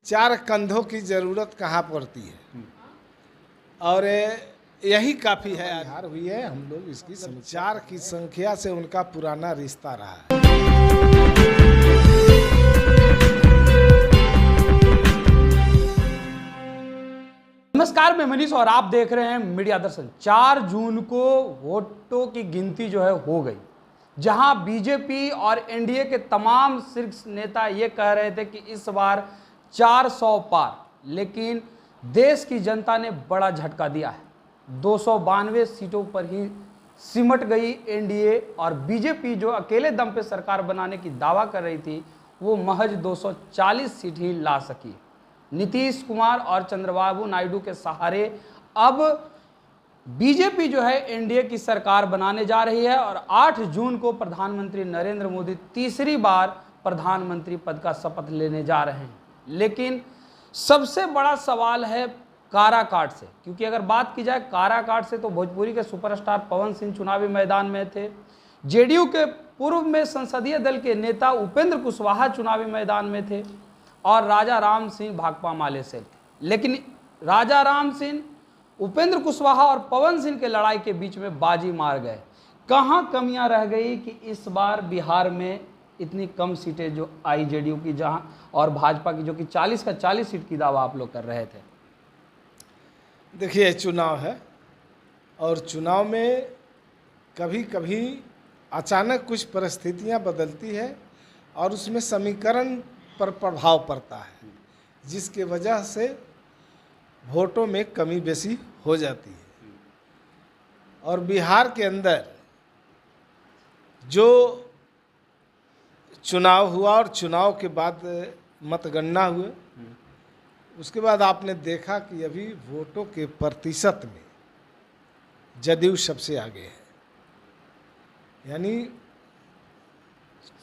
चार कंधों की जरूरत कहाँ पड़ती है और यही काफी है। हार हुई है, हम लोग इसकी चार की संख्या से उनका पुराना रिश्ता रहा है। नमस्कार, मैं मनीष और आप देख रहे हैं मीडिया दर्शन। 4 जून को वोटों की गिनती जो है हो गई, जहां बीजेपी और एनडीए के तमाम शीर्ष नेता ये कह रहे थे कि इस बार 400 पार, लेकिन देश की जनता ने बड़ा झटका दिया है। 292 सीटों पर ही सिमट गई एनडीए और बीजेपी जो अकेले दम पे सरकार बनाने की दावा कर रही थी, वो महज 240 सीट ही ला सकी। नीतीश कुमार और चंद्रबाबू नायडू के सहारे अब बीजेपी जो है एनडीए की सरकार बनाने जा रही है और 8 जून को प्रधानमंत्री नरेंद्र मोदी तीसरी बार प्रधानमंत्री पद का शपथ लेने जा रहे हैं। लेकिन सबसे बड़ा सवाल है काराकाट से, क्योंकि अगर बात की जाए काराकाट से तो भोजपुरी के सुपरस्टार पवन सिंह चुनावी मैदान में थे, जेडीयू के पूर्व में संसदीय दल के नेता उपेंद्र कुशवाहा चुनावी मैदान में थे और राजा राम सिंह भाकपा माले से थे। लेकिन राजा राम सिंह, उपेंद्र कुशवाहा और पवन सिंह के लड़ाई के बीच में बाजी मार गए। कहाँ कमियां रह गई कि इस बार बिहार में इतनी कम सीटें जो आई जेडीयू की, जहां और भाजपा की जो कि 40 का 40 सीट की दावा आप लोग कर रहे थे। देखिए, चुनाव है और चुनाव में कभी कभी अचानक कुछ परिस्थितियां बदलती है और उसमें समीकरण पर प्रभाव पड़ता है, जिसके वजह से वोटों में कमी बेसी हो जाती है। और बिहार के अंदर जो चुनाव हुआ और चुनाव के बाद मतगणना हुए, उसके बाद आपने देखा कि अभी वोटों के प्रतिशत में जदयू सबसे आगे है। यानी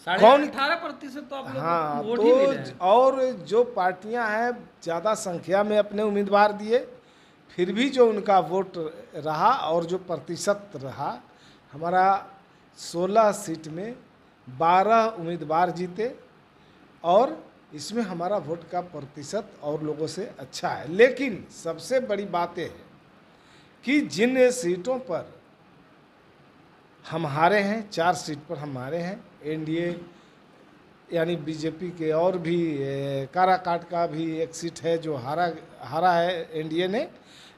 कौन 18% तो आप लोगों हाँ, को वोट ही मिले हैं। और जो पार्टियां हैं ज़्यादा संख्या में अपने उम्मीदवार दिए, फिर भी जो उनका वोट रहा और जो प्रतिशत रहा, हमारा 16 सीट में 12 उम्मीदवार जीते और इसमें हमारा वोट का प्रतिशत और लोगों से अच्छा है। लेकिन सबसे बड़ी बात है कि जिन सीटों पर हम हारे हैं, 4 सीट पर हम हारे हैं, एनडीए यानी बीजेपी के, और भी काराकाट का भी एक सीट है जो हारा है एनडीए ने।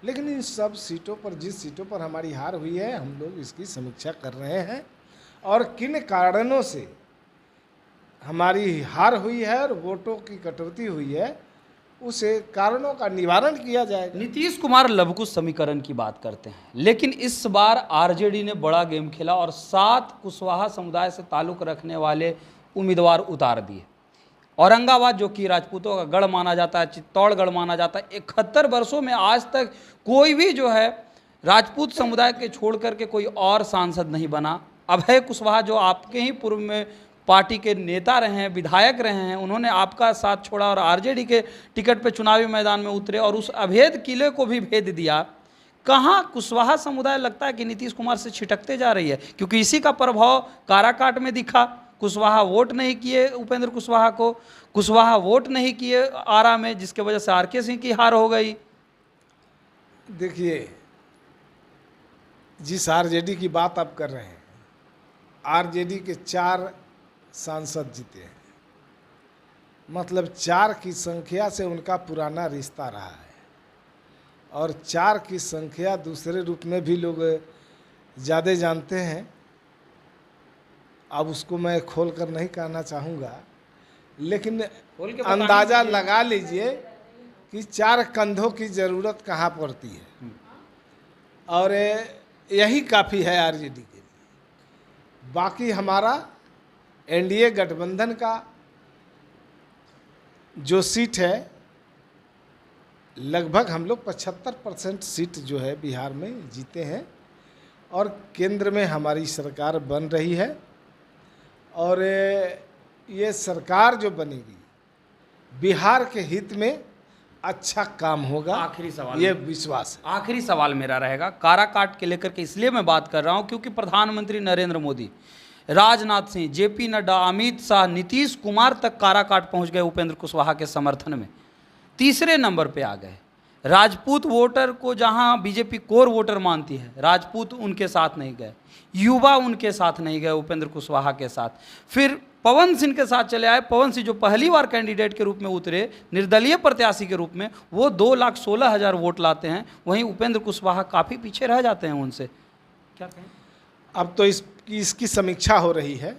लेकिन इन सब सीटों पर, जिस सीटों पर हमारी हार हुई है, हम लोग इसकी समीक्षा कर रहे हैं और किन कारणों से हमारी हार हुई है और वोटों की कटौती हुई है, उस कारणों का निवारण किया जाएगा। नीतीश कुमार लवकुश समीकरण की बात करते हैं, लेकिन इस बार आरजेडी ने बड़ा गेम खेला और 7 कुशवाहा समुदाय से ताल्लुक रखने वाले उम्मीदवार उतार दिए। औरंगाबाद जो कि राजपूतों का गढ़ माना जाता है, चित्तौड़गढ़ माना जाता है, 71 वर्षों में आज तक कोई भी जो है राजपूत समुदाय के छोड़ करके कोई और सांसद नहीं बना। अभय कुशवाहा जो आपके ही पूर्व में पार्टी के नेता रहे हैं, विधायक रहे हैं, उन्होंने आपका साथ छोड़ा और आरजेडी के टिकट पे चुनावी मैदान में उतरे और उस अभेद किले को भी भेद दिया। कहाँ कुशवाहा समुदाय लगता है कि नीतीश कुमार से छिटकते जा रही है, क्योंकि इसी का प्रभाव काराकाट में दिखा। कुशवाहा वोट नहीं किए उपेंद्र कुशवाहा को, कुशवाहा वोट नहीं किए आरा में, जिसके वजह से आरके सिंह की हार हो गई। देखिए, जिस आरजेडी की बात आप कर रहे हैं, आरजेडी के 4 सांसद जीते हैं, मतलब 4 की संख्या से उनका पुराना रिश्ता रहा है। और 4 की संख्या दूसरे रूप में भी लोग ज़्यादा जानते हैं, अब उसको मैं खोल कर नहीं कहना चाहूँगा, लेकिन अंदाज़ा लगा लीजिए कि 4 कंधों की ज़रूरत कहाँ पड़ती है और यही काफ़ी है आरजेडी के लिए। बाकी हमारा एनडीए गठबंधन का जो सीट है, लगभग हम लोग 75% सीट जो है बिहार में जीते हैं और केंद्र में हमारी सरकार बन रही है और ये सरकार जो बनेगी बिहार के हित में अच्छा काम होगा। आखिरी सवाल, ये विश्वास है। आखिरी सवाल मेरा रहेगा काराकाट के लेकर के, इसलिए मैं बात कर रहा हूं क्योंकि प्रधानमंत्री नरेंद्र मोदी, राजनाथ सिंह, जेपी नड्डा, अमित शाह, नीतीश कुमार तक काराकाट पहुंच गए उपेंद्र कुशवाहा के समर्थन में। तीसरे नंबर पे आ गए। राजपूत वोटर को जहां बीजेपी कोर वोटर मानती है, राजपूत उनके साथ नहीं गए, युवा उनके साथ नहीं गए उपेंद्र कुशवाहा के साथ। फिर पवन सिंह के साथ चले आए। पवन सिंह जो पहली बार कैंडिडेट के रूप में उतरे, निर्दलीय प्रत्याशी के रूप में, वो 2,16,000 वोट लाते हैं। वहीं उपेंद्र कुशवाहा काफ़ी पीछे रह जाते हैं उनसे। क्या कहें? अब तो इसकी समीक्षा हो रही है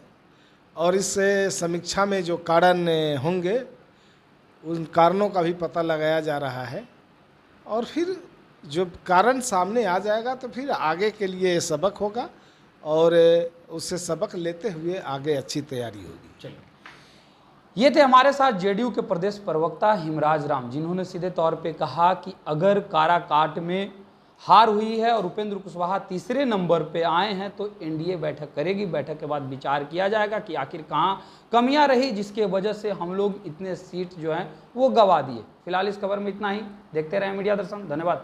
और इस समीक्षा में जो कारण होंगे उन कारणों का भी पता लगाया जा रहा है और फिर जो कारण सामने आ जाएगा तो फिर आगे के लिए सबक होगा और उससे सबक लेते हुए आगे अच्छी तैयारी होगी। चलिए, ये थे हमारे साथ जेडीयू के प्रदेश प्रवक्ता हिमराज राम, जिन्होंने सीधे तौर पे कहा कि अगर काराकाट में हार हुई है और उपेंद्र कुशवाहा तीसरे नंबर पे आए हैं तो एनडीए बैठक करेगी। बैठक के बाद विचार किया जाएगा कि आखिर कहाँ कमियां रही जिसके वजह से हम लोग इतने सीट जो हैं वो गंवा दिए। फिलहाल इस खबर में इतना ही। देखते रहें मीडिया दर्शन। धन्यवाद।